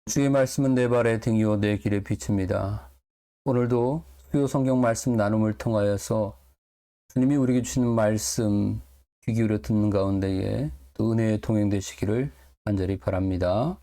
주의 말씀은 내 발의 등이요 내 길의 빛입니다. 오늘도 수요 성경 말씀 나눔을 통하여서 주님이 우리에게 주시는 말씀 귀 기울여 듣는 가운데에 또 은혜의 동행되시기를 간절히 바랍니다.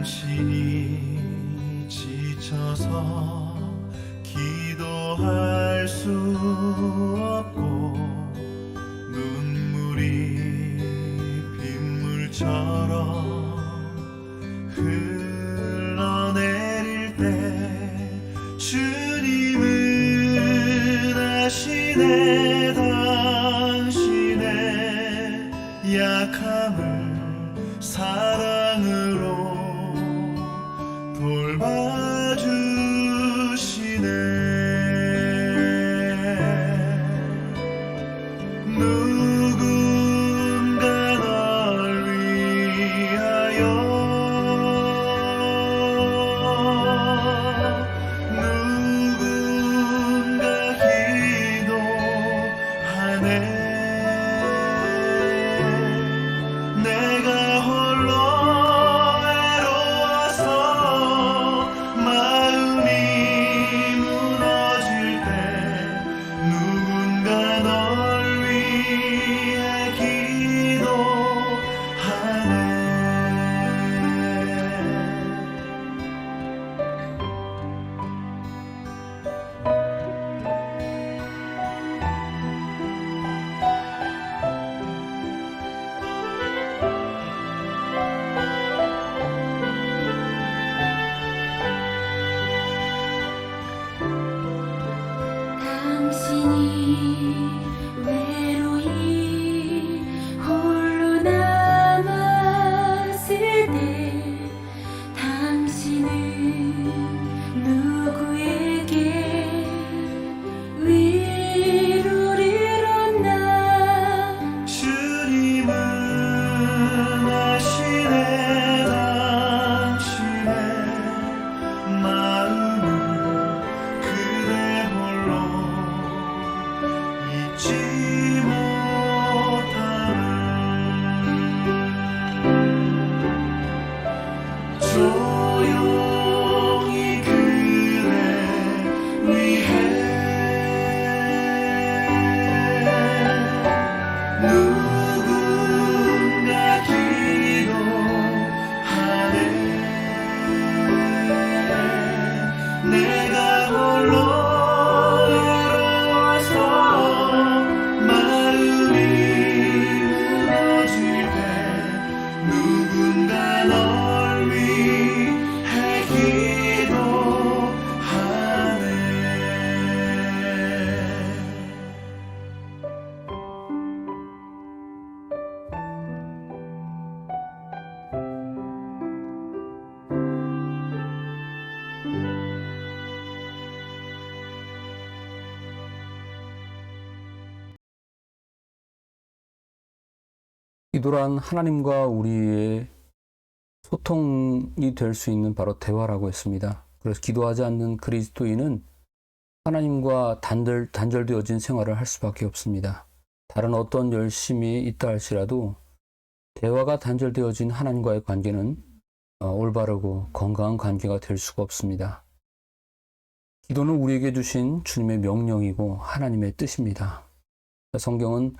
당신이 지쳐서 기도할 수 없고 눈물이 빗물처럼 흘러내릴 때 주님은 아시네 당신의 약함을 사랑으로 돌봐주시네. 누군가 널 위하여 누군가 기도하네. 내가 홀로 외로이 홀로 남았을 때 당신은 누구에게 위로를 얻나. 주님은 아시네 당신의 마음을 그대 홀로 잊지 못함을. 조용히 그대 위해 누군가 기도하네. 내가 홀로 외로워서 마음이 무너질 때 누군가 널 위해 기도하네. 기도란 하나님과 우리의 소통이 될 수 있는 바로 대화라고 했습니다. 그래서 기도하지 않는 그리스도인은 하나님과 단절되어진 생활을 할 수밖에 없습니다. 다른 어떤 열심이 있다 할지라도 대화가 단절되어진 하나님과의 관계는 올바르고 건강한 관계가 될 수가 없습니다. 기도는 우리에게 주신 주님의 명령이고 하나님의 뜻입니다. 성경은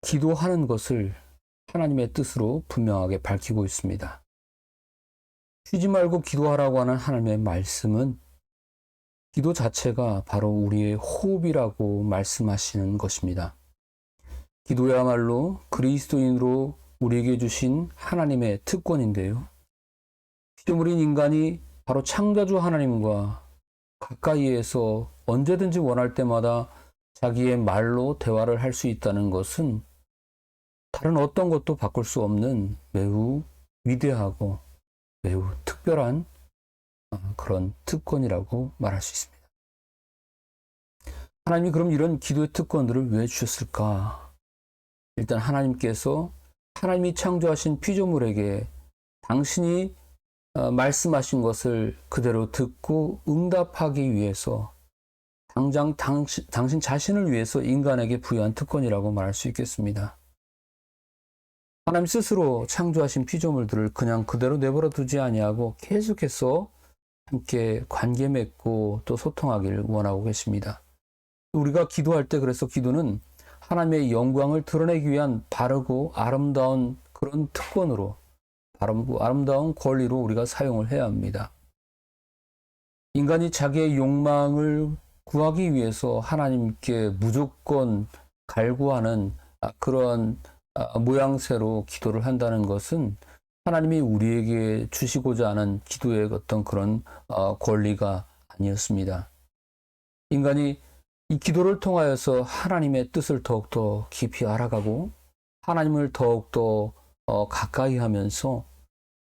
기도하는 것을 하나님의 뜻으로 분명하게 밝히고 있습니다. 쉬지 말고 기도하라고 하는 하나님의 말씀은 기도 자체가 바로 우리의 호흡이라고 말씀하시는 것입니다. 기도야말로 그리스도인으로 우리에게 주신 하나님의 특권인데요. 피조물인 인간이 바로 창조주 하나님과 가까이에서 언제든지 원할 때마다 자기의 말로 대화를 할 수 있다는 것은 다른 어떤 것도 바꿀 수 없는 매우 위대하고 매우 특별한 그런 특권이라고 말할 수 있습니다. 하나님이 그럼 이런 기도의 특권들을 왜 주셨을까? 일단 하나님께서 하나님이 창조하신 피조물에게 당신이 말씀하신 것을 그대로 듣고 응답하기 위해서 당장 당신 자신을 위해서 인간에게 부여한 특권이라고 말할 수 있겠습니다. 하나님 스스로 창조하신 피조물들을 그냥 그대로 내버려 두지 아니하고 계속해서 함께 관계 맺고 또 소통하기를 원하고 계십니다. 우리가 기도할 때 그래서 기도는 하나님의 영광을 드러내기 위한 바르고 아름다운 그런 특권으로 바르고 아름다운 권리로 우리가 사용을 해야 합니다. 인간이 자기의 욕망을 구하기 위해서 하나님께 무조건 갈구하는 그런 모양새로 기도를 한다는 것은 하나님이 우리에게 주시고자 하는 기도의 어떤 그런 권리가 아니었습니다. 인간이 이 기도를 통하여서 하나님의 뜻을 더욱더 깊이 알아가고 하나님을 더욱더 가까이 하면서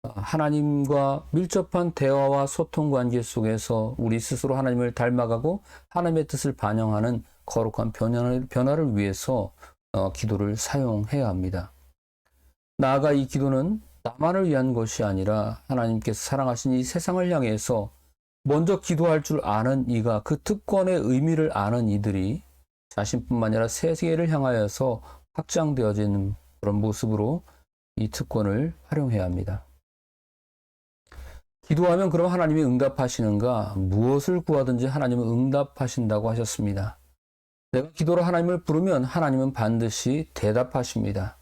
하나님과 밀접한 대화와 소통 관계 속에서 우리 스스로 하나님을 닮아가고 하나님의 뜻을 반영하는 거룩한 변화를 위해서 기도를 사용해야 합니다. 나아가 이 기도는 나만을 위한 것이 아니라 하나님께서 사랑하신 이 세상을 향해서 먼저 기도할 줄 아는 이가 그 특권의 의미를 아는 이들이 자신뿐만 아니라 세계를 향하여서 확장되어지는 그런 모습으로 이 특권을 활용해야 합니다. 기도하면 그럼 하나님이 응답하시는가? 무엇을 구하든지 하나님은 응답하신다고 하셨습니다. 내가 기도로 하나님을 부르면 하나님은 반드시 대답하십니다.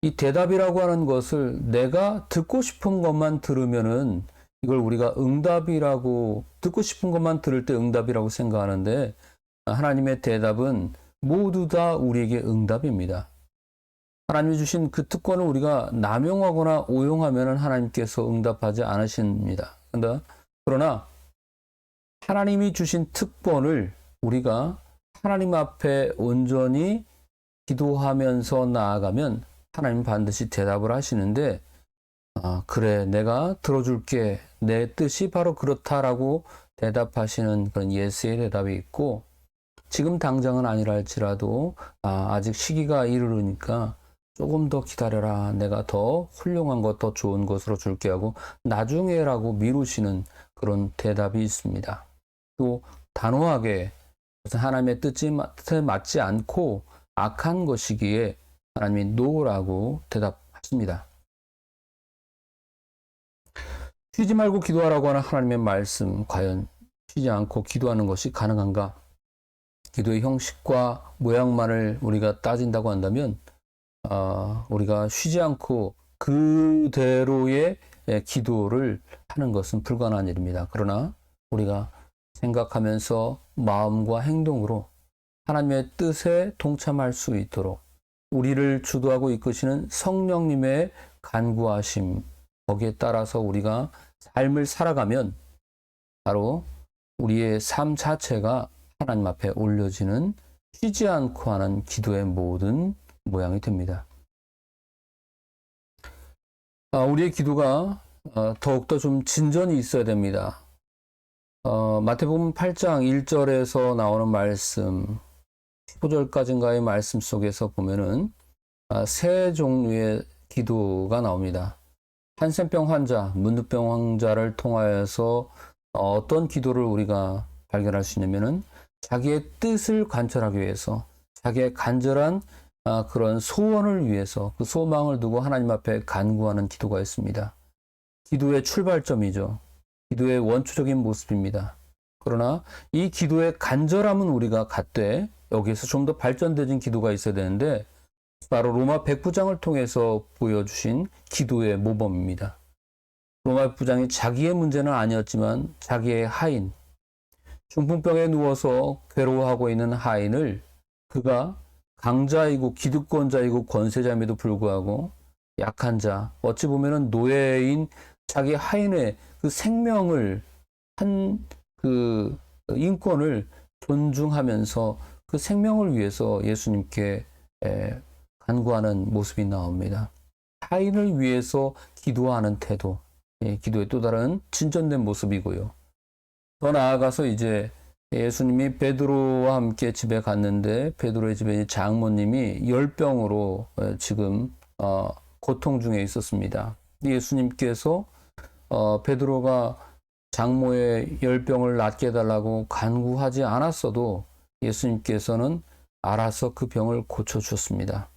이 대답이라고 하는 것을 내가 듣고 싶은 것만 들으면은 이걸 우리가 응답이라고, 듣고 싶은 것만 들을 때 응답이라고 생각하는데 하나님의 대답은 모두 다 우리에게 응답입니다. 하나님이 주신 그 특권을 우리가 남용하거나 오용하면 하나님께서 응답하지 않으십니다. 그러나 하나님이 주신 특권을 우리가 하나님 앞에 온전히 기도하면서 나아가면 하나님 반드시 대답을 하시는데 그래, 내가 들어줄게. 내 뜻이 바로 그렇다라고 대답하시는 그런 예스의 대답이 있고, 지금 당장은 아니라 할지라도 아직 시기가 이르르니까 조금 더 기다려라. 내가 더 훌륭한 것, 더 좋은 것으로 줄게 하고 나중에라고 미루시는 그런 대답이 있습니다. 또 단호하게 하나님의 뜻에 맞지 않고 악한 것이기에 하나님이 노라고 대답하십니다. 쉬지 말고 기도하라고 하는 하나님의 말씀, 과연 쉬지 않고 기도하는 것이 가능한가? 기도의 형식과 모양만을 우리가 따진다고 한다면 우리가 쉬지 않고 그대로의 기도를 하는 것은 불가능한 일입니다. 그러나 우리가 생각하면서 마음과 행동으로 하나님의 뜻에 동참할 수 있도록 우리를 주도하고 이끄시는 성령님의 간구하심, 거기에 따라서 우리가 삶을 살아가면 바로 우리의 삶 자체가 하나님 앞에 올려지는 쉬지 않고 하는 기도의 모든 모양이 됩니다. 우리의 기도가 더욱더 좀 진전이 있어야 됩니다. 마태복음 8장 1절에서 나오는 말씀, 15절까지인가의 말씀 속에서 보면은 세 종류의 기도가 나옵니다. 한센병 환자, 문둥병 환자를 통하여서 어떤 기도를 우리가 발견할 수 있냐면은 자기의 뜻을 관철하기 위해서, 자기의 간절한 그런 소원을 위해서 그 소망을 두고 하나님 앞에 간구하는 기도가 있습니다. 기도의 출발점이죠. 기도의 원초적인 모습입니다. 그러나 이 기도의 간절함은 우리가 갖되 여기에서 좀 더 발전된 기도가 있어야 되는데 바로 로마 109장을 통해서 보여주신 기도의 모범입니다. 로마 109장이 자기의 문제는 아니었지만 자기의 하인, 중풍병에 누워서 괴로워하고 있는 하인을 그가 강자이고 기득권자이고 권세자임에도 불구하고 약한 자, 어찌 보면은 노예인 자기 하인의 그 생명을 그 인권을 존중하면서 그 생명을 위해서 예수님께 간구하는 모습이 나옵니다. 하인을 위해서 기도하는 태도, 기도의 또 다른 진전된 모습이고요. 더 나아가서 이제 예수님이 베드로와 함께 집에 갔는데 베드로의 집에 장모님이 열병으로 지금 고통 중에 있었습니다. 예수님께서 베드로가 장모의 열병을 낫게 해달라고 간구하지 않았어도 예수님께서는 알아서 그 병을 고쳐주셨습니다.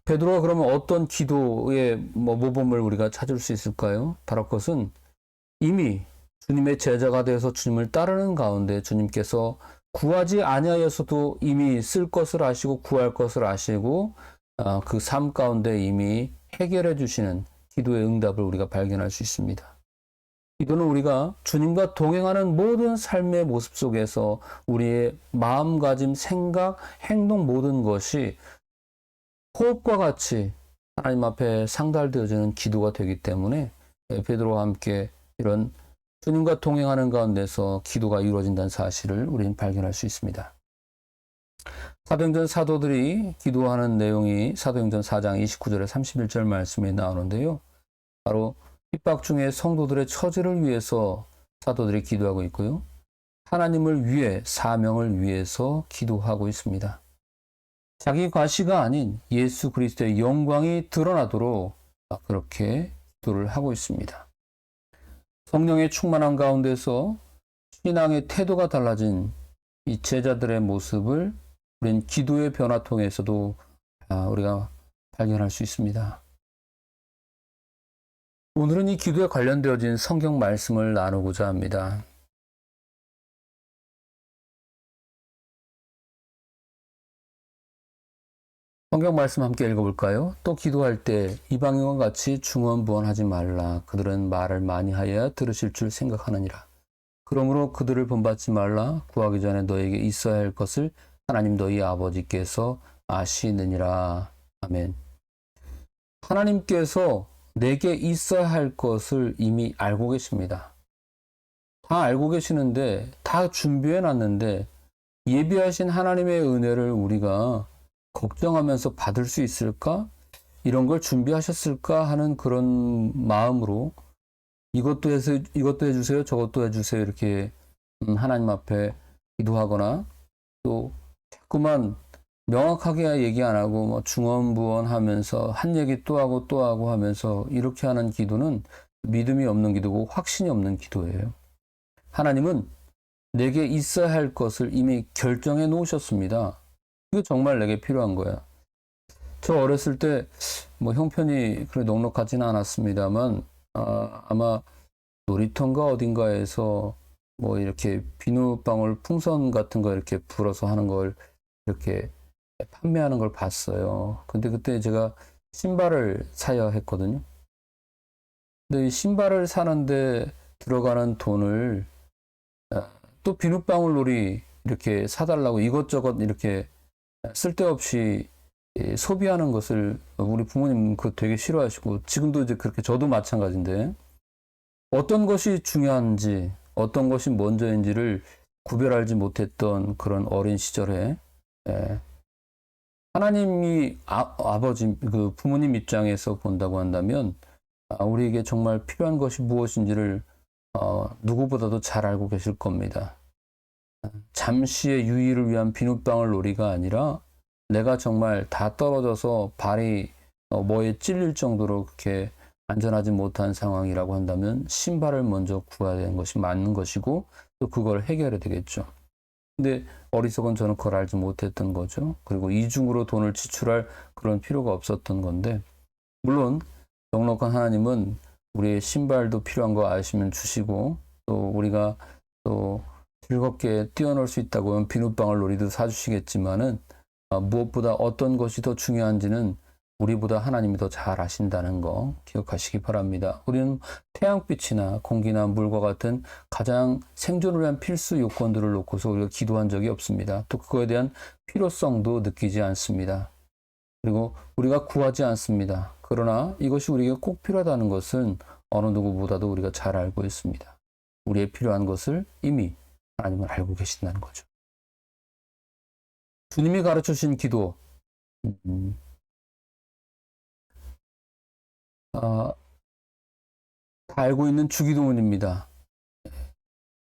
베드로가 그러면 어떤 기도의 모범을 우리가 찾을 수 있을까요? 바로 그것은 이미 주님의 제자가 되어서 주님을 따르는 가운데 주님께서 구하지 아니하여서도 이미 쓸 것을 아시고 구할 것을 아시고 그 삶 가운데 이미 해결해 주시는 기도의 응답을 우리가 발견할 수 있습니다. 기도는 우리가 주님과 동행하는 모든 삶의 모습 속에서 우리의 마음가짐, 생각, 행동 모든 것이 호흡과 같이 하나님 앞에 상달되어지는 기도가 되기 때문에 베드로와 함께 이런 주님과 동행하는 가운데서 기도가 이루어진다는 사실을 우리는 발견할 수 있습니다. 사도행전 사도들이 기도하는 내용이 사도행전 4장 29절에 31절 말씀에 나오는데요. 바로 핍박 중에 성도들의 처지를 위해서 사도들이 기도하고 있고요. 하나님을 위해 사명을 위해서 기도하고 있습니다. 자기 과시가 아닌 예수 그리스도의 영광이 드러나도록 그렇게 기도를 하고 있습니다. 성령의 충만한 가운데서 신앙의 태도가 달라진 이 제자들의 모습을 우린 기도의 변화 통해서도 우리가 발견할 수 있습니다. 오늘은 이 기도에 관련되어진 성경 말씀을 나누고자 합니다. 성경 말씀 함께 읽어볼까요? 또 기도할 때 이방인과 같이 중언부언하지 말라. 그들은 말을 많이 하여야 들으실 줄 생각하느니라. 그러므로 그들을 본받지 말라. 구하기 전에 너에게 있어야 할 것을 하나님 너희 아버지께서 아시느니라. 아멘. 하나님께서 내게 있어야 할 것을 이미 알고 계십니다. 다 알고 계시는데 다 준비해 놨는데 예비하신 하나님의 은혜를 우리가 걱정하면서 받을 수 있을까? 이런 걸 준비하셨을까 하는 그런 마음으로 이것도 해주세요, 저것도 해주세요 이렇게 하나님 앞에 기도하거나 또 자꾸만 명확하게 얘기 안 하고 중언부언하면서 한 얘기 또 하고 하면서 이렇게 하는 기도는 믿음이 없는 기도고 확신이 없는 기도예요. 하나님은 내게 있어야 할 것을 이미 결정해 놓으셨습니다. 이거 정말 내게 필요한 거야. 저 어렸을 때 형편이 그렇게 넉넉하지는 않았습니다만 아마 놀이터인가 어딘가에서 이렇게 비누방울 풍선 같은 거 이렇게 불어서 하는 걸 이렇게 판매하는 걸 봤어요. 근데 그때 제가 신발을 사야 했거든요. 근데 이 신발을 사는데 들어가는 돈을 또 비누방울 놀이 이렇게 사달라고 이것저것 이렇게 쓸데없이 소비하는 것을 우리 부모님 그거 되게 싫어하시고 지금도 이제 그렇게 저도 마찬가지인데 어떤 것이 중요한지 어떤 것이 먼저인지를 구별하지 못했던 그런 어린 시절에 하나님이 아버지 그 부모님 입장에서 본다고 한다면 우리에게 정말 필요한 것이 무엇인지를 누구보다도 잘 알고 계실 겁니다. 잠시의 유의를 위한 비눗방울 놀이가 아니라 내가 정말 다 떨어져서 발이 뭐에 찔릴 정도로 그렇게 안전하지 못한 상황이라고 한다면 신발을 먼저 구해야 되는 것이 맞는 것이고 또 그걸 해결해야 되겠죠. 근데 어리석은 저는 그걸 알지 못했던 거죠. 그리고 이중으로 돈을 지출할 그런 필요가 없었던 건데 물론 넉넉한 하나님은 우리의 신발도 필요한 거 아시면 주시고 또 우리가 또 즐겁게 뛰어놀 수 있다고 하면 비눗방울 놀이도 사주시겠지만은 무엇보다 어떤 것이 더 중요한지는 우리보다 하나님이 더 잘 아신다는 거 기억하시기 바랍니다. 우리는 태양빛이나 공기나 물과 같은 가장 생존을 위한 필수 요건들을 놓고서 우리가 기도한 적이 없습니다. 또 그거에 대한 필요성도 느끼지 않습니다. 그리고 우리가 구하지 않습니다. 그러나 이것이 우리에게 꼭 필요하다는 것은 어느 누구보다도 우리가 잘 알고 있습니다. 우리의 필요한 것을 이미 하나님은 알고 계신다는 거죠. 주님이 가르쳐 주신 기도. 다 알고 있는 주기도문입니다.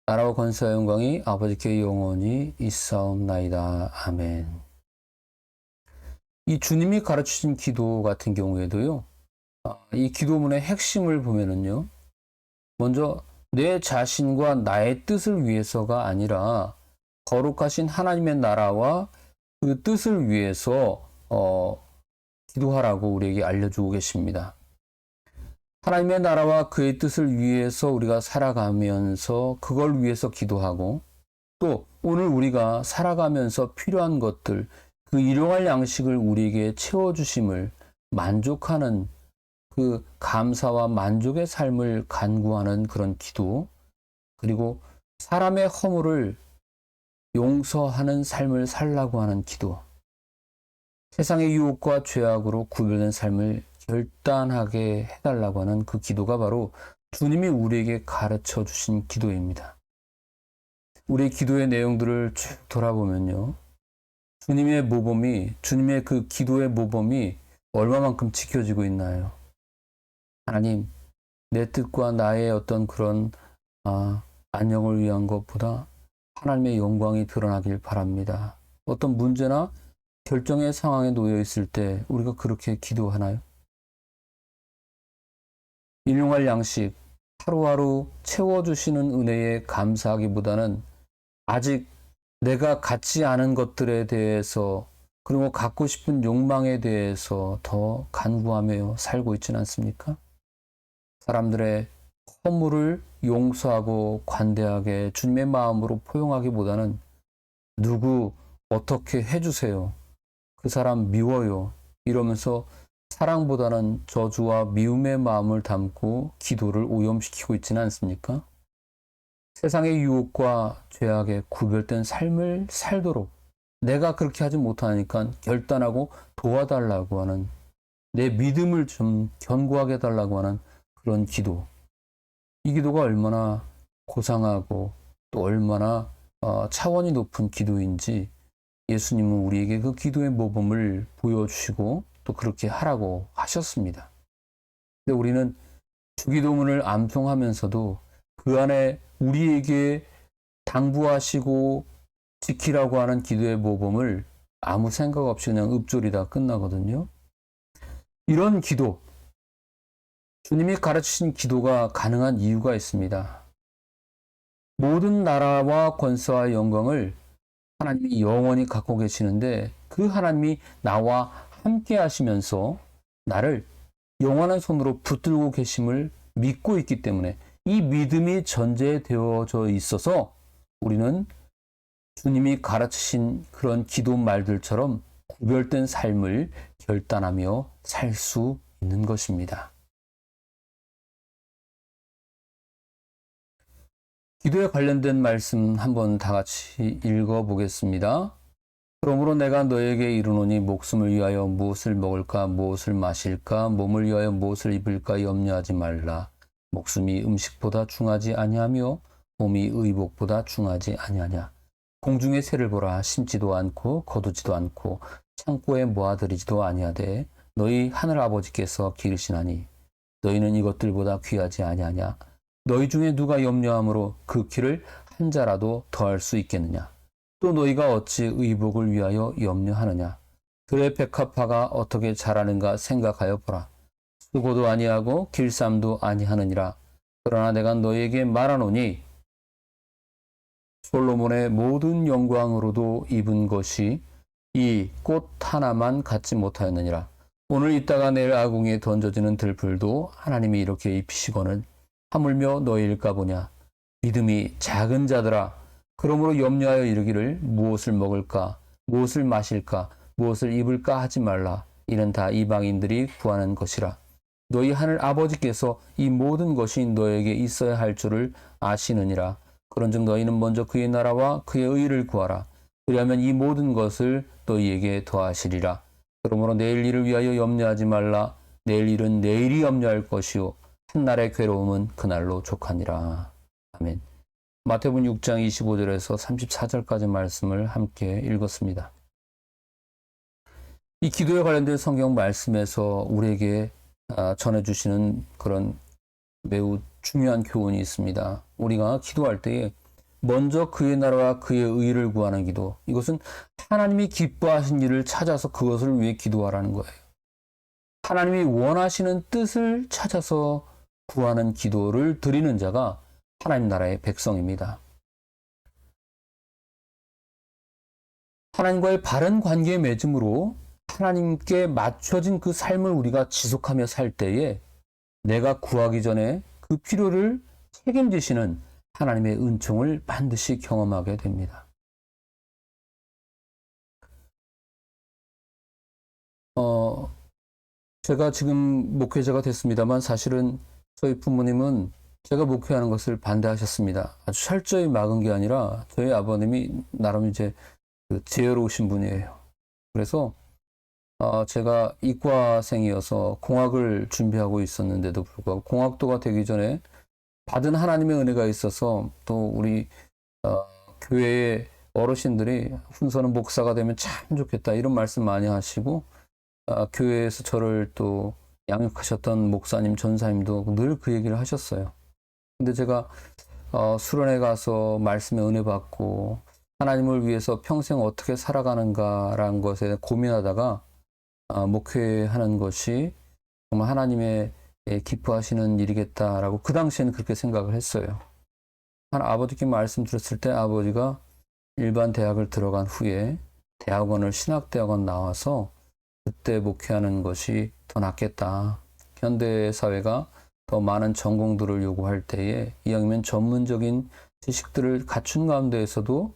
나라와 권세와 영광이 아버지께 영원히 있사옵나이다. 아멘. 이 주님이 가르치신 기도 같은 경우에도요, 이 기도문의 핵심을 보면은요, 먼저 내 자신과 나의 뜻을 위해서가 아니라 거룩하신 하나님의 나라와 그 뜻을 위해서 기도하라고 우리에게 알려주고 계십니다. 하나님의 나라와 그의 뜻을 위해서 우리가 살아가면서 그걸 위해서 기도하고, 또 오늘 우리가 살아가면서 필요한 것들, 그 일용할 양식을 우리에게 채워주심을 만족하는 그 감사와 만족의 삶을 간구하는 그런 기도, 그리고 사람의 허물을 용서하는 삶을 살라고 하는 기도, 세상의 유혹과 죄악으로 구별된 삶을 결단하게 해달라고 하는 그 기도가 바로 주님이 우리에게 가르쳐 주신 기도입니다. 우리의 기도의 내용들을 쭉 돌아보면요, 주님의 그 기도의 모범이 얼마만큼 지켜지고 있나요? 하나님, 내 뜻과 나의 어떤 그런 안녕을 위한 것보다 하나님의 영광이 드러나길 바랍니다. 어떤 문제나 결정의 상황에 놓여 있을 때 우리가 그렇게 기도하나요? 일용할 양식, 하루하루 채워주시는 은혜에 감사하기보다는 아직 내가 갖지 않은 것들에 대해서, 그리고 갖고 싶은 욕망에 대해서 더 간구하며 살고 있지는 않습니까? 사람들의 허물을 용서하고 관대하게 주님의 마음으로 포용하기보다는 누구 어떻게 해주세요, 그 사람 미워요, 이러면서 사랑보다는 저주와 미움의 마음을 담고 기도를 오염시키고 있지는 않습니까? 세상의 유혹과 죄악에 구별된 삶을 살도록 내가 그렇게 하지 못하니까 결단하고 도와달라고 하는, 내 믿음을 좀 견고하게 해달라고 하는 그런 기도. 이 기도가 얼마나 고상하고 또 얼마나 차원이 높은 기도인지 예수님은 우리에게 그 기도의 모범을 보여주시고 또 그렇게 하라고 하셨습니다. 근데 우리는 주기도문을 암송하면서도 그 안에 우리에게 당부하시고 지키라고 하는 기도의 모범을 아무 생각 없이 그냥 읊조리다 끝나거든요. 이런 기도, 주님이 가르치신 기도가 가능한 이유가 있습니다. 모든 나라와 권세와 영광을 하나님이 영원히 갖고 계시는데, 그 하나님이 나와 함께 하시면서 나를 영원한 손으로 붙들고 계심을 믿고 있기 때문에, 이 믿음이 전제되어져 있어서 우리는 주님이 가르치신 그런 기도 말들처럼 구별된 삶을 결단하며 살 수 있는 것입니다. 기도에 관련된 말씀 한번 다 같이 읽어보겠습니다. 그러므로 내가 너에게 이르노니 목숨을 위하여 무엇을 먹을까, 무엇을 마실까, 몸을 위하여 무엇을 입을까 염려하지 말라. 목숨이 음식보다 중하지 아니하며 몸이 의복보다 중하지 아니하냐. 공중의 새를 보라. 심지도 않고 거두지도 않고 창고에 모아들이지도 아니하되 너희 하늘 아버지께서 기르시나니 너희는 이것들보다 귀하지 아니하냐. 너희 중에 누가 염려함으로 그 키를 한 자라도 더할 수 있겠느냐. 또 너희가 어찌 의복을 위하여 염려하느냐. 그의 백합화가 어떻게 자라는가 생각하여 보라. 쓰고도 아니하고 길쌈도 아니하느니라. 그러나 내가 너희에게 말하노니 솔로몬의 모든 영광으로도 입은 것이 이 꽃 하나만 갖지 못하였느니라. 오늘 있다가 내일 아궁이에 던져지는 들풀도 하나님이 이렇게 입히시거늘 하물며 너희일까 보냐. 믿음이 작은 자들아, 그러므로 염려하여 이르기를 무엇을 먹을까, 무엇을 마실까, 무엇을 입을까 하지 말라. 이는 다 이방인들이 구하는 것이라. 너희 하늘 아버지께서 이 모든 것이 너에게 있어야 할 줄을 아시느니라. 그런즉 너희는 먼저 그의 나라와 그의 의를 구하라. 그리하면 이 모든 것을 너희에게 더하시리라. 그러므로 내일 일을 위하여 염려하지 말라. 내일 일은 내일이 염려할 것이요 한날의 괴로움은 그날로 족하니라. 아멘. 마태복음 6장 25절에서 34절까지 말씀을 함께 읽었습니다. 이 기도에 관련된 성경 말씀에서 우리에게 전해주시는 그런 매우 중요한 교훈이 있습니다. 우리가 기도할 때에 먼저 그의 나라와 그의 의를 구하는 기도. 이것은 하나님이 기뻐하신 일을 찾아서 그것을 위해 기도하라는 거예요. 하나님이 원하시는 뜻을 찾아서 구하는 기도를 드리는 자가 하나님 나라의 백성입니다. 하나님과의 바른 관계에 맺음으로 하나님께 맞춰진 그 삶을 우리가 지속하며 살 때에 내가 구하기 전에 그 필요를 책임지시는 하나님의 은총을 반드시 경험하게 됩니다. 제가 지금 목회자가 됐습니다만 사실은 저희 부모님은 제가 목회하는 것을 반대하셨습니다. 아주 철저히 막은 게 아니라 저희 아버님이 나름 이제 지혜로우신 분이에요. 그래서 제가 이과생이어서 공학을 준비하고 있었는데도 불구하고 공학도가 되기 전에 받은 하나님의 은혜가 있어서 또 우리 교회의 어르신들이 훈서는 목사가 되면 참 좋겠다 이런 말씀 많이 하시고 교회에서 저를 또 양육하셨던 목사님, 전사님도 늘 그 얘기를 하셨어요. 근데 제가 수련회 가서 말씀의 은혜 받고 하나님을 위해서 평생 어떻게 살아가는가라는 것에 고민하다가 목회하는 것이 정말 하나님의 기뻐하시는 일이겠다라고 그 당시에는 그렇게 생각을 했어요. 아버지께 말씀 드렸을 때 아버지가 일반 대학을 들어간 후에 대학원을 신학대학원 나와서 그때 목회하는 것이 더 낫겠다. 현대 사회가 더 많은 전공들을 요구할 때에 이왕이면 전문적인 지식들을 갖춘 가운데에서도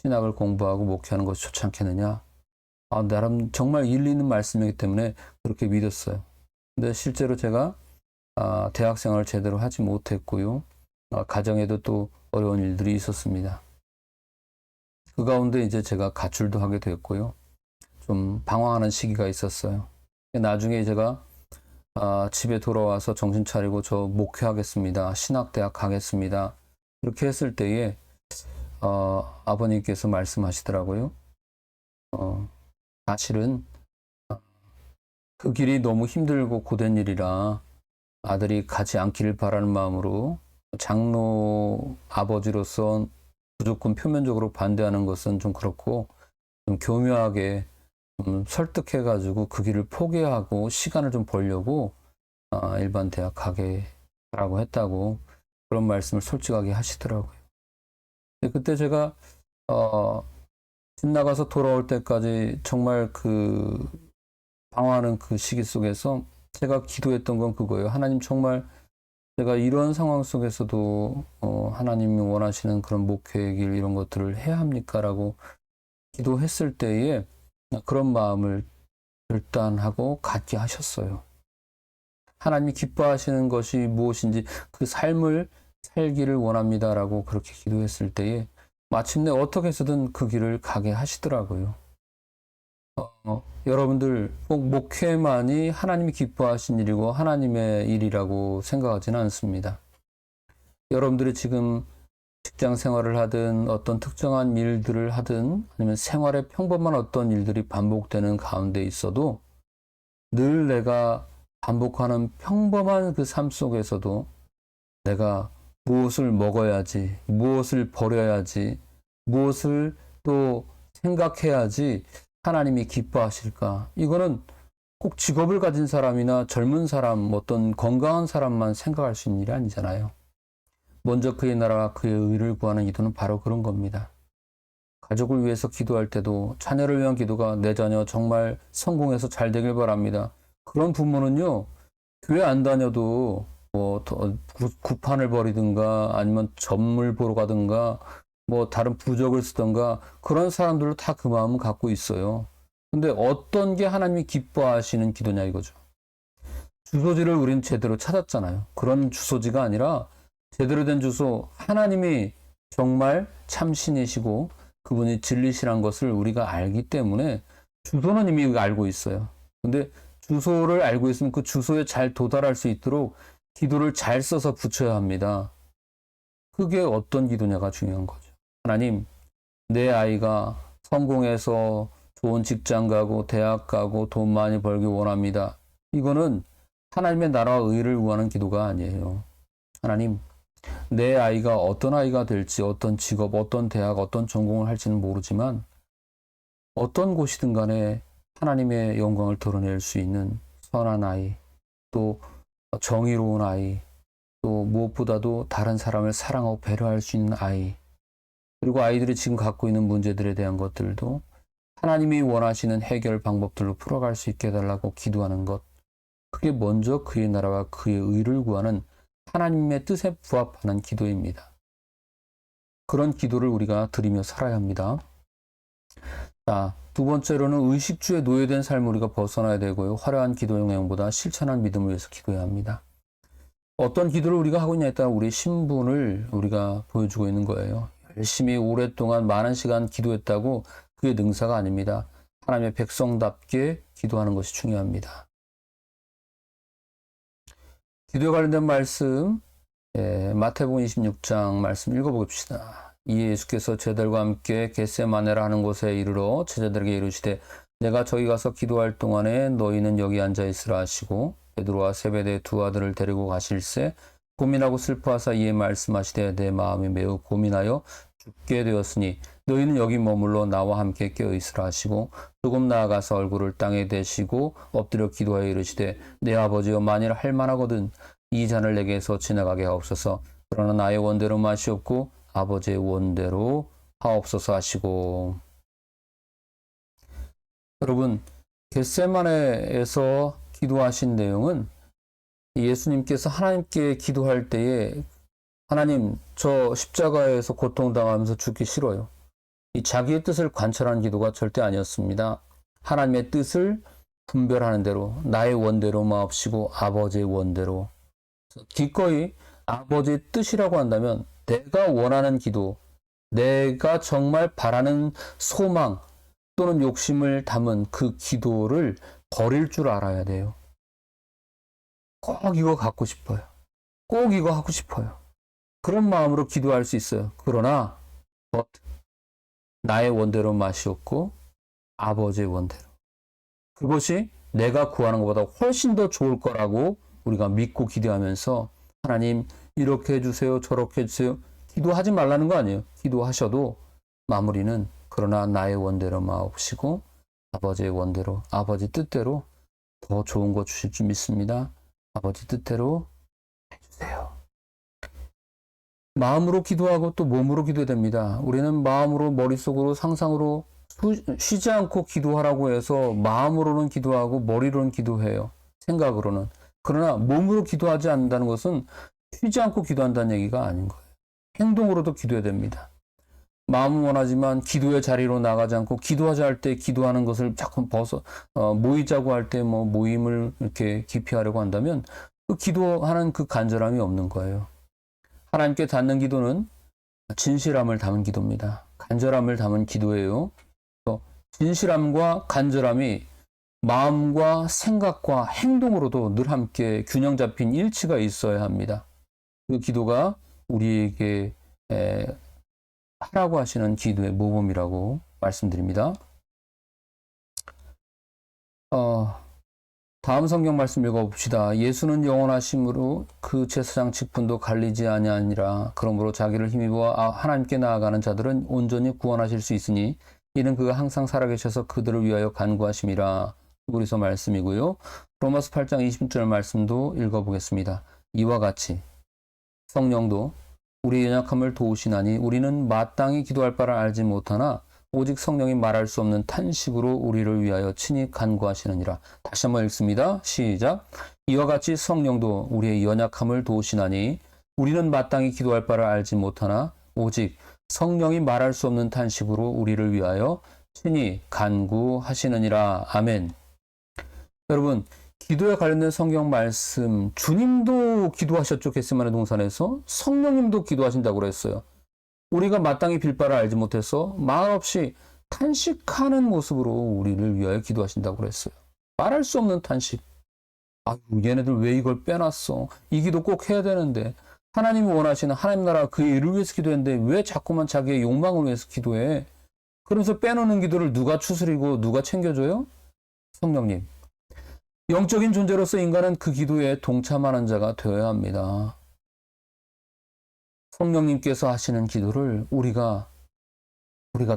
신학을 공부하고 목회하는 것이 좋지 않겠느냐. 나름 정말 일리 있는 말씀이기 때문에 그렇게 믿었어요. 근데 실제로 제가 대학생활을 제대로 하지 못했고요. 가정에도 또 어려운 일들이 있었습니다. 그 가운데 이제 제가 가출도 하게 됐고요. 좀 방황하는 시기가 있었어요. 나중에 제가 집에 돌아와서 정신 차리고 저 목회하겠습니다. 신학대학 가겠습니다. 이렇게 했을 때에 아버님께서 말씀하시더라고요. 사실은 그 길이 너무 힘들고 고된 일이라 아들이 가지 않기를 바라는 마음으로 장로 아버지로서 무조건 표면적으로 반대하는 것은 좀 그렇고 좀 교묘하게 좀 설득해가지고 그 길을 포기하고 시간을 좀 벌려고 일반 대학 가게라고 했다고 그런 말씀을 솔직하게 하시더라고요. 그때 제가 집 나가서 돌아올 때까지 정말 그 방황하는 그 시기 속에서 제가 기도했던 건 그거예요. 하나님 정말 제가 이런 상황 속에서도 하나님이 원하시는 그런 목회의 길 이런 것들을 해야 합니까? 라고 기도했을 때에 그런 마음을 결단하고 갖게 하셨어요. 하나님이 기뻐하시는 것이 무엇인지 그 삶을 살기를 원합니다라고 그렇게 기도했을 때에 마침내 어떻게 해서든 그 길을 가게 하시더라고요. 여러분들 꼭 목회만이 하나님이 기뻐하신 일이고 하나님의 일이라고 생각하지는 않습니다. 여러분들이 지금 직장 생활을 하든 어떤 특정한 일들을 하든 아니면 생활에 평범한 어떤 일들이 반복되는 가운데 있어도 늘 내가 반복하는 평범한 그 삶 속에서도 내가 무엇을 먹어야지, 무엇을 버려야지, 무엇을 또 생각해야지 하나님이 기뻐하실까? 이거는 꼭 직업을 가진 사람이나 젊은 사람, 어떤 건강한 사람만 생각할 수 있는 일이 아니잖아요. 먼저 그의 나라와 그의 의를 구하는 기도는 바로 그런 겁니다. 가족을 위해서 기도할 때도 자녀를 위한 기도가 내 자녀 정말 성공해서 잘 되길 바랍니다. 그런 부모는요, 교회 안 다녀도 뭐 구판을 벌이든가 아니면 점을 보러 가든가 뭐 다른 부적을 쓰든가 그런 사람들도 다 그 마음은 갖고 있어요. 근데 어떤 게 하나님이 기뻐하시는 기도냐 이거죠. 주소지를 우린 제대로 찾았잖아요. 그런 주소지가 아니라 제대로 된 주소, 하나님이 정말 참신이시고 그분이 진리시란 것을 우리가 알기 때문에 주소는 이미 알고 있어요. 근데 주소를 알고 있으면 그 주소에 잘 도달할 수 있도록 기도를 잘 써서 붙여야 합니다. 그게 어떤 기도냐가 중요한 거죠. 하나님, 내 아이가 성공해서 좋은 직장 가고 대학 가고 돈 많이 벌기 원합니다. 이거는 하나님의 나라와 의를 구하는 기도가 아니에요. 하나님, 내 아이가 어떤 아이가 될지, 어떤 직업, 어떤 대학, 어떤 전공을 할지는 모르지만 어떤 곳이든 간에 하나님의 영광을 드러낼 수 있는 선한 아이, 또 정의로운 아이, 또 무엇보다도 다른 사람을 사랑하고 배려할 수 있는 아이, 그리고 아이들이 지금 갖고 있는 문제들에 대한 것들도 하나님이 원하시는 해결 방법들로 풀어갈 수 있게 해달라고 기도하는 것, 그게 먼저 그의 나라와 그의 의를 구하는 하나님의 뜻에 부합하는 기도입니다. 그런 기도를 우리가 드리며 살아야 합니다. 자, 두 번째로는 의식주에 노예된 삶을 우리가 벗어나야 되고요. 화려한 기도 영향보다 실천한 믿음을 위해서 기도해야 합니다. 어떤 기도를 우리가 하고 있냐에 따라 우리의 신분을 우리가 보여주고 있는 거예요. 열심히 오랫동안 많은 시간 기도했다고 그게 능사가 아닙니다. 하나님의 백성답게 기도하는 것이 중요합니다. 기도에 관련된 말씀, 마태복음 26장 말씀 읽어봅시다. 이에 예수께서 제자들과 함께 겟세마네라 하는 곳에 이르러 제자들에게 이르시되 내가 저기 가서 기도할 동안에 너희는 여기 앉아 있으라 하시고 베드로와 세베대의 두 아들을 데리고 가실새 고민하고 슬퍼하사 이에 말씀하시되 내 마음이 매우 고민하여 죽게 되었으니 너희는 여기 머물러 나와 함께 깨어 있으라 하시고 조금 나아가서 얼굴을 땅에 대시고 엎드려 기도하여 이르시되 내 아버지여 만일 할만하거든 이 잔을 내게서 지나가게 하옵소서. 그러나 나의 원대로 마시옵고 아버지의 원대로 하옵소서 하시고. 여러분, 겟세마네에서 기도하신 내용은 예수님께서 하나님께 기도할 때에 하나님, 저 십자가에서 고통당하면서 죽기 싫어요. 이 자기의 뜻을 관철하는 기도가 절대 아니었습니다. 하나님의 뜻을 분별하는 대로 나의 원대로 마옵시고 아버지의 원대로. 기꺼이 아버지의 뜻이라고 한다면 내가 원하는 기도, 내가 정말 바라는 소망 또는 욕심을 담은 그 기도를 버릴 줄 알아야 돼요. 꼭 이거 갖고 싶어요. 꼭 이거 하고 싶어요. 그런 마음으로 기도할 수 있어요. 그러나 나의 원대로 마시옵고 아버지의 원대로. 그것이 내가 구하는 것보다 훨씬 더 좋을 거라고 우리가 믿고 기도하면서 하나님 이렇게 해주세요. 저렇게 해주세요. 기도하지 말라는 거 아니에요. 기도하셔도 마무리는 그러나 나의 원대로 마옵시고 아버지의 원대로, 아버지 뜻대로 더 좋은 거 주실 줄 믿습니다. 아버지 뜻대로 해주세요. 마음으로 기도하고 또 몸으로 기도해야 됩니다. 우리는 마음으로, 머릿속으로, 상상으로 쉬지 않고 기도하라고 해서 마음으로는 기도하고 머리로는 기도해요. 생각으로는. 그러나 몸으로 기도하지 않는다는 것은 쉬지 않고 기도한다는 얘기가 아닌 거예요. 행동으로도 기도해야 됩니다. 마음은 원하지만 기도의 자리로 나가지 않고 기도하자 할 때 기도하는 것을 자꾸 모이자고 할 때 모임을 이렇게 기피하려고 한다면 그 기도하는 그 간절함이 없는 거예요. 하나님께 닿는 기도는 진실함을 담은 기도입니다. 간절함을 담은 기도예요. 진실함과 간절함이 마음과 생각과 행동으로도 늘 함께 균형 잡힌 일치가 있어야 합니다. 그 기도가 우리에게 하라고 하시는 기도의 모범이라고 말씀드립니다. 다음 성경 말씀 읽어봅시다. 예수는 영원하심으로 그 제사장 직분도 갈리지 아니하니라. 그러므로 자기를 힘입어 하나님께 나아가는 자들은 온전히 구원하실 수 있으니 이는 그가 항상 살아계셔서 그들을 위하여 간구하심이라. 히브리서 말씀이고요. 로마서 8장 20절 말씀도 읽어보겠습니다. 이와 같이 성령도 우리의 연약함을 도우시나니 우리는 마땅히 기도할 바를 알지 못하나 오직 성령이 말할 수 없는 탄식으로 우리를 위하여 친히 간구하시느니라. 다시 한번 읽습니다. 시작. 이와 같이 성령도 우리의 연약함을 도우시나니 우리는 마땅히 기도할 바를 알지 못하나 오직 성령이 말할 수 없는 탄식으로 우리를 위하여 친히 간구하시느니라. 아멘. 여러분, 기도에 관련된 성경 말씀, 주님도 기도하셨죠. 겟세마네 동산에서. 성령님도 기도하신다고 그랬어요. 우리가 마땅히 빌 바를 알지 못해서 말없이 탄식하는 모습으로 우리를 위하여 기도하신다고 그랬어요. 말할 수 없는 탄식. 아유, 얘네들 왜 이걸 빼놨어? 이 기도 꼭 해야 되는데. 하나님이 원하시는 하나님 나라 그 일을 위해서 기도했는데 왜 자꾸만 자기의 욕망을 위해서 기도해? 그러면서 빼놓는 기도를 누가 추스리고 누가 챙겨줘요? 성령님. 영적인 존재로서 인간은 그 기도에 동참하는 자가 되어야 합니다. 성령님께서 하시는 기도를 우리가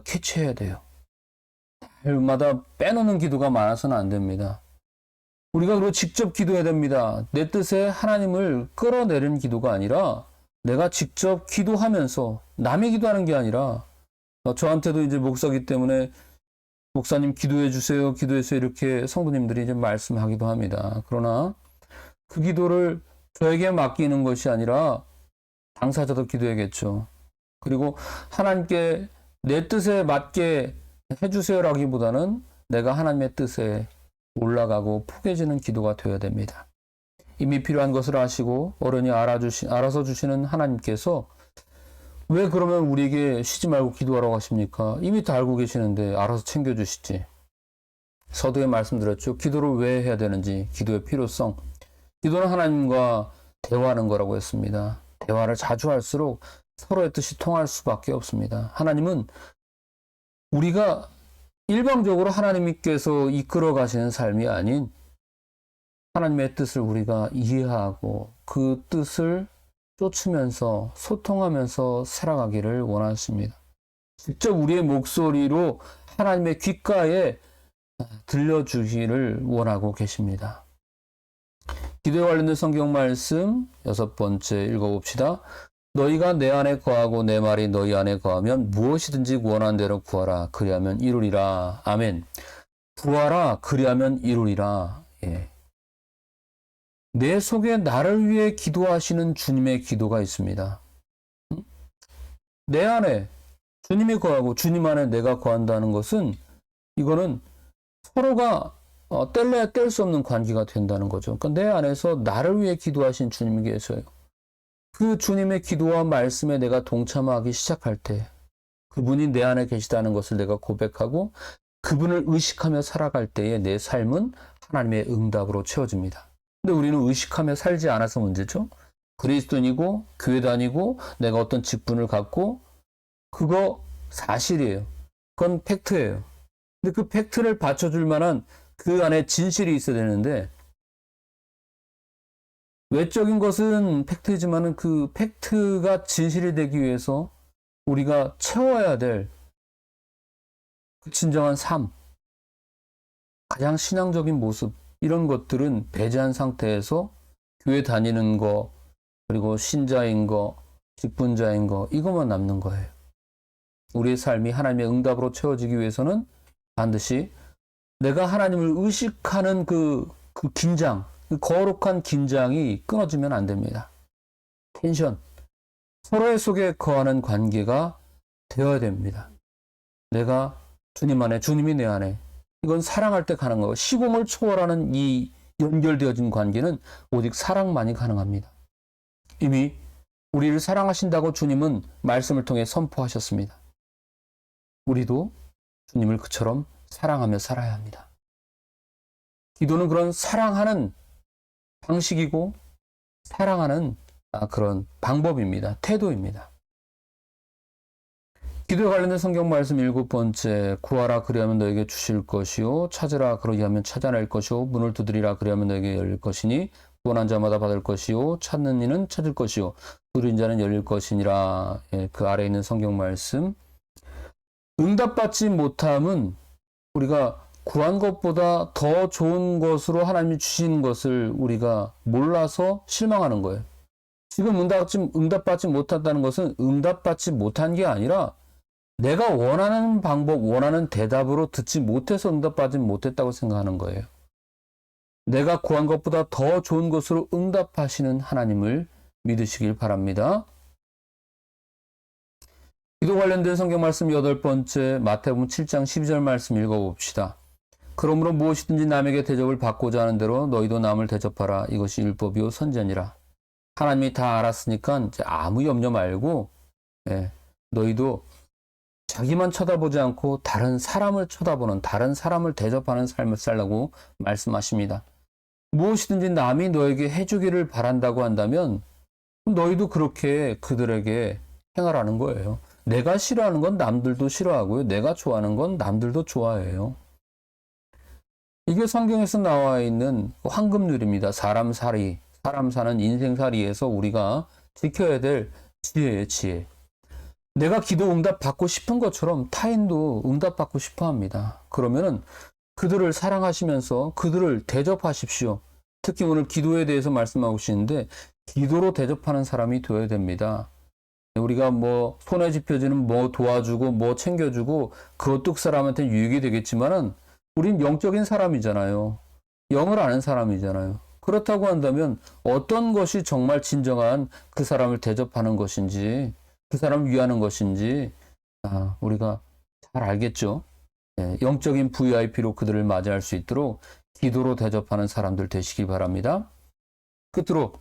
캐치해야 돼요. 날마다 빼놓는 기도가 많아서는 안 됩니다. 우리가 그리고 직접 기도해야 됩니다. 내 뜻에 하나님을 끌어내리는 기도가 아니라 내가 직접 기도하면서 남이 기도하는 게 아니라 저한테도 이제 목사기 때문에 목사님 기도해 주세요, 기도해서 이렇게 성도님들이 이제 말씀하기도 합니다. 그러나 그 기도를 저에게 맡기는 것이 아니라 당사자도 기도해야겠죠. 그리고 하나님께 내 뜻에 맞게 해주세요라기보다는 내가 하나님의 뜻에 올라가고 포개지는 기도가 되어야 됩니다. 이미 필요한 것을 아시고 어른이 알아서 주시는 하나님께서 왜 그러면 우리에게 쉬지 말고 기도하라고 하십니까? 이미 다 알고 계시는데 알아서 챙겨주시지. 서두에 말씀드렸죠. 기도를 왜 해야 되는지, 기도의 필요성. 기도는 하나님과 대화하는 거라고 했습니다. 대화를 자주 할수록 서로의 뜻이 통할 수밖에 없습니다. 하나님은 우리가 일방적으로 하나님께서 이끌어 가시는 삶이 아닌 하나님의 뜻을 우리가 이해하고 그 뜻을 쫓으면서 소통하면서 살아가기를 원하십니다. 직접 우리의 목소리로 하나님의 귓가에 들려주기를 원하고 계십니다. 기도에 관련된 성경 말씀 6번째 읽어봅시다. 너희가 내 안에 거하고 내 말이 너희 안에 거하면 무엇이든지 원하는 대로 구하라. 그리하면 이루리라. 아멘. 구하라. 그리하면 이루리라. 예. 내 속에 나를 위해 기도하시는 주님의 기도가 있습니다. 내 안에 주님이 거하고 주님 안에 내가 거한다는 것은 이거는 서로가 뗄래야 뗄 수 없는 관계가 된다는 거죠. 그러니까 내 안에서 나를 위해 기도하신 주님이 계셔요. 그 주님의 기도와 말씀에 내가 동참하기 시작할 때 그분이 내 안에 계시다는 것을 내가 고백하고 그분을 의식하며 살아갈 때에 내 삶은 하나님의 응답으로 채워집니다. 근데 우리는 의식하며 살지 않아서 문제죠. 그리스도인이고 교회 다니고 내가 어떤 직분을 갖고 그거 사실이에요. 그건 팩트예요. 근데 그 팩트를 받쳐줄 만한 그 안에 진실이 있어야 되는데 외적인 것은 팩트이지만 그 팩트가 진실이 되기 위해서 우리가 채워야 될 그 진정한 삶, 가장 신앙적인 모습 이런 것들은 배제한 상태에서 교회 다니는 거 그리고 신자인 거, 직분자인 거 이것만 남는 거예요. 우리의 삶이 하나님의 응답으로 채워지기 위해서는 반드시 내가 하나님을 의식하는 그 긴장, 그 거룩한 긴장이 끊어지면 안 됩니다. 텐션, 서로의 속에 거하는 관계가 되어야 됩니다. 내가 주님 안에, 주님이 내 안에. 이건 사랑할 때 가는 거고 시공을 초월하는 이 연결되어진 관계는 오직 사랑만이 가능합니다. 이미 우리를 사랑하신다고 주님은 말씀을 통해 선포하셨습니다. 우리도 주님을 그처럼 사랑하며 살아야 합니다. 기도는 그런 사랑하는 방식이고 사랑하는 그런 방법입니다. 태도입니다. 기도에 관련된 성경 말씀 7번째 구하라 그리하면 너에게 주실 것이요 찾으라 그리하면 찾아낼 것이요 문을 두드리라 그리하면 너에게 열릴 것이니 구원한 자마다 받을 것이요 찾는 이는 찾을 것이요 두드린 자는 열릴 것이니라. 예, 그 아래에 있는 성경 말씀 응답받지 못함은 우리가 구한 것보다 더 좋은 것으로 하나님이 주신 것을 우리가 몰라서 실망하는 거예요. 지금 응답받지 못한다는 것은 응답받지 못한 게 아니라 내가 원하는 방법, 원하는 대답으로 듣지 못해서 응답받지 못했다고 생각하는 거예요. 내가 구한 것보다 더 좋은 것으로 응답하시는 하나님을 믿으시길 바랍니다. 기도 관련된 성경 말씀 8번째 마태복음 7장 12절 말씀 읽어봅시다. 그러므로 무엇이든지 남에게 대접을 받고자 하는 대로 너희도 남을 대접하라. 이것이 율법이요 선지자니라. 하나님이 다 알았으니까 이제 아무 염려 말고 너희도 자기만 쳐다보지 않고 다른 사람을 쳐다보는 다른 사람을 대접하는 삶을 살라고 말씀하십니다. 무엇이든지 남이 너에게 해주기를 바란다고 한다면 너희도 그렇게 그들에게 행하라는 거예요. 내가 싫어하는 건 남들도 싫어하고요. 내가 좋아하는 건 남들도 좋아해요. 이게 성경에서 나와 있는 황금률입니다. 사람 사는 인생살이에서 우리가 지켜야 될 지혜예요, 지혜. 내가 기도 응답 받고 싶은 것처럼 타인도 응답 받고 싶어 합니다. 그러면은 그들을 사랑하시면서 그들을 대접하십시오. 특히 오늘 기도에 대해서 말씀하고 계시는데 기도로 대접하는 사람이 되어야 됩니다. 우리가 뭐 손에 집혀지는 뭐 도와주고 뭐 챙겨주고 그것도 그 사람한테 유익이 되겠지만은 우린 영적인 사람이잖아요. 영을 아는 사람이잖아요. 그렇다고 한다면 어떤 것이 정말 진정한 그 사람을 대접하는 것인지 그 사람을 위하는 것인지 우리가 잘 알겠죠. 영적인 VIP로 그들을 맞이할 수 있도록 기도로 대접하는 사람들 되시기 바랍니다. 끝으로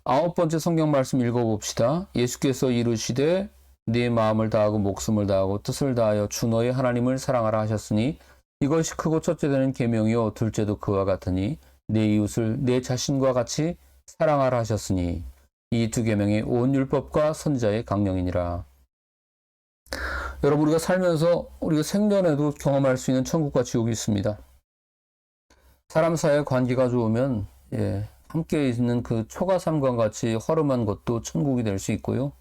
9번째 성경 말씀 읽어봅시다. 예수께서 이르시되 네 마음을 다하고 목숨을 다하고 뜻을 다하여 주 너의 하나님을 사랑하라 하셨으니 이것이 크고 첫째 되는 계명이요 둘째도 그와 같으니 내 이웃을 내 자신과 같이 사랑하라 하셨으니 이 두 계명이 온 율법과 선지자의 강령이니라. 여러분 우리가 살면서 우리가 생전에도 경험할 수 있는 천국과 지옥이 있습니다. 사람 사이의 관계가 좋으면 함께 있는 그 초가삼과 같이 허름한 것도 천국이 될 수 있고요.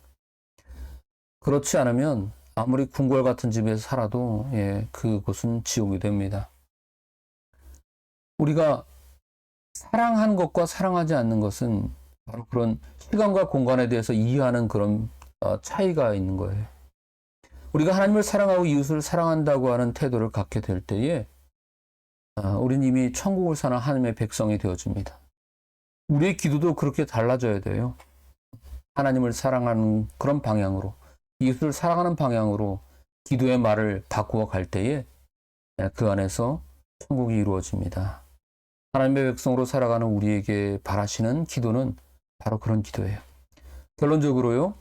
그렇지 않으면 아무리 궁궐 같은 집에서 살아도 그곳은 지옥이 됩니다. 우리가 사랑한 것과 사랑하지 않는 것은 바로 그런 시간과 공간에 대해서 이해하는 그런 차이가 있는 거예요. 우리가 하나님을 사랑하고 이웃을 사랑한다고 하는 태도를 갖게 될 때에 우린 이미 천국을 사는 하나님의 백성이 되어집니다. 우리의 기도도 그렇게 달라져야 돼요. 하나님을 사랑하는 그런 방향으로, 이웃을 사랑하는 방향으로 기도의 말을 바꾸어 갈 때에 그 안에서 천국이 이루어집니다. 하나님의 백성으로 살아가는 우리에게 바라시는 기도는 바로 그런 기도예요. 결론적으로요,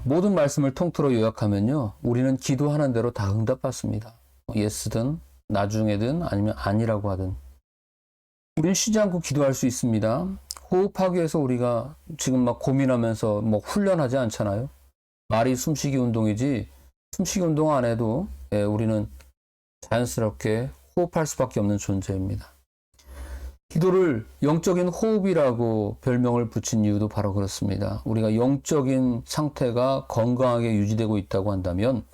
모든 말씀을 통틀어 요약하면요, 우리는 기도하는 대로 다 응답받습니다. 예스든 나중에든 아니면 아니라고 하든 우리는 쉬지 않고 기도할 수 있습니다. 호흡하기 위해서 우리가 지금 막 고민하면서 뭐 훈련하지 않잖아요. 말이 숨쉬기 운동이지 숨쉬기 운동 안 해도 우리는 자연스럽게 호흡할 수밖에 없는 존재입니다. 기도를 영적인 호흡이라고 별명을 붙인 이유도 바로 그렇습니다. 우리가 영적인 상태가 건강하게 유지되고 있다고 한다면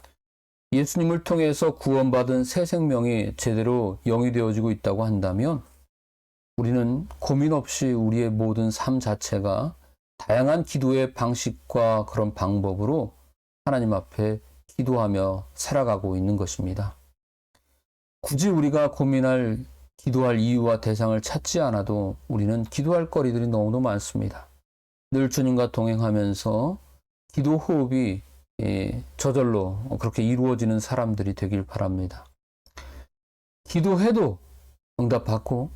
예수님을 통해서 구원받은 새 생명이 제대로 영이 되어지고 있다고 한다면 우리는 고민 없이 우리의 모든 삶 자체가 다양한 기도의 방식과 그런 방법으로 하나님 앞에 기도하며 살아가고 있는 것입니다. 굳이 우리가 고민할 기도할 이유와 대상을 찾지 않아도 우리는 기도할 거리들이 너무도 많습니다. 늘 주님과 동행하면서 기도 호흡이 저절로 그렇게 이루어지는 사람들이 되길 바랍니다. 기도해도 응답받고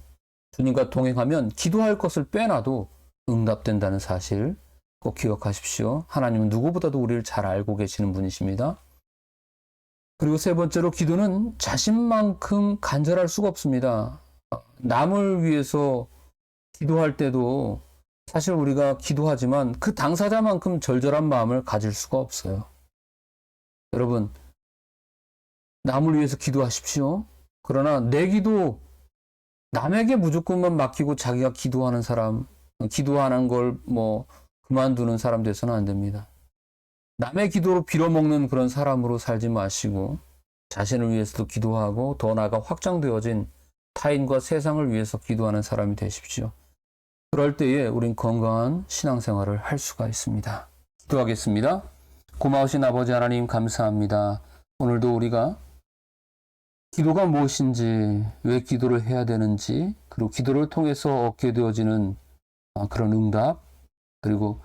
주님과 동행하면 기도할 것을 빼놔도 응답된다는 사실 꼭 기억하십시오. 하나님은 누구보다도 우리를 잘 알고 계시는 분이십니다. 그리고 세 번째로 기도는 자신만큼 간절할 수가 없습니다. 남을 위해서 기도할 때도 사실 우리가 기도하지만 그 당사자만큼 절절한 마음을 가질 수가 없어요. 여러분, 남을 위해서 기도하십시오. 그러나 내 기도 남에게 무조건만 맡기고 자기가 기도하는 사람, 기도하는 걸 뭐 그만두는 사람 돼서는 안 됩니다. 남의 기도로 빌어먹는 그런 사람으로 살지 마시고 자신을 위해서도 기도하고 더 나아가 확장되어진 타인과 세상을 위해서 기도하는 사람이 되십시오. 그럴 때에 우린 건강한 신앙생활을 할 수가 있습니다. 기도하겠습니다. 고마우신 아버지 하나님 감사합니다. 오늘도 우리가 기도가 무엇인지, 왜 기도를 해야 되는지, 그리고 기도를 통해서 얻게 되어지는 그런 응답, 그리고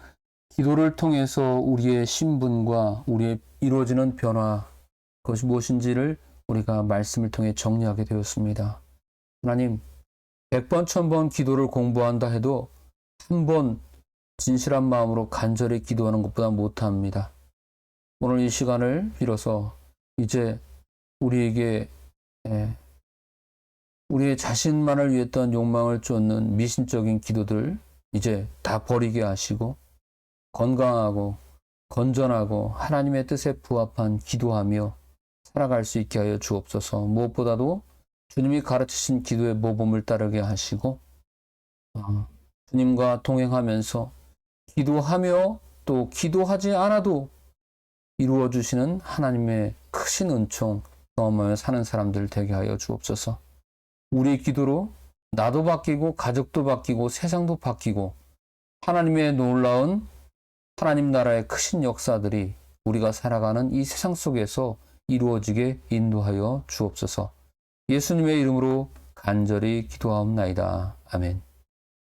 기도를 통해서 우리의 신분과 우리의 이루어지는 변화, 그것이 무엇인지를 우리가 말씀을 통해 정리하게 되었습니다. 하나님, 100번, 1000번 기도를 공부한다 해도 한 번 진실한 마음으로 간절히 기도하는 것보다 못합니다. 오늘 이 시간을 빌어서 이제 우리에게 우리의 자신만을 위했던 욕망을 쫓는 미신적인 기도들 이제 다 버리게 하시고 건강하고 건전하고 하나님의 뜻에 부합한 기도하며 살아갈 수 있게 하여 주옵소서. 무엇보다도 주님이 가르치신 기도의 모범을 따르게 하시고 주님과 동행하면서 기도하며 또 기도하지 않아도 이루어 주시는 하나님의 크신 은총 경험하며 사는 사람들 되게 하여 주옵소서. 우리의 기도로 나도 바뀌고 가족도 바뀌고 세상도 바뀌고 하나님의 놀라운 하나님 나라의 크신 역사들이 우리가 살아가는 이 세상 속에서 이루어지게 인도하여 주옵소서. 예수님의 이름으로 간절히 기도하옵나이다. 아멘.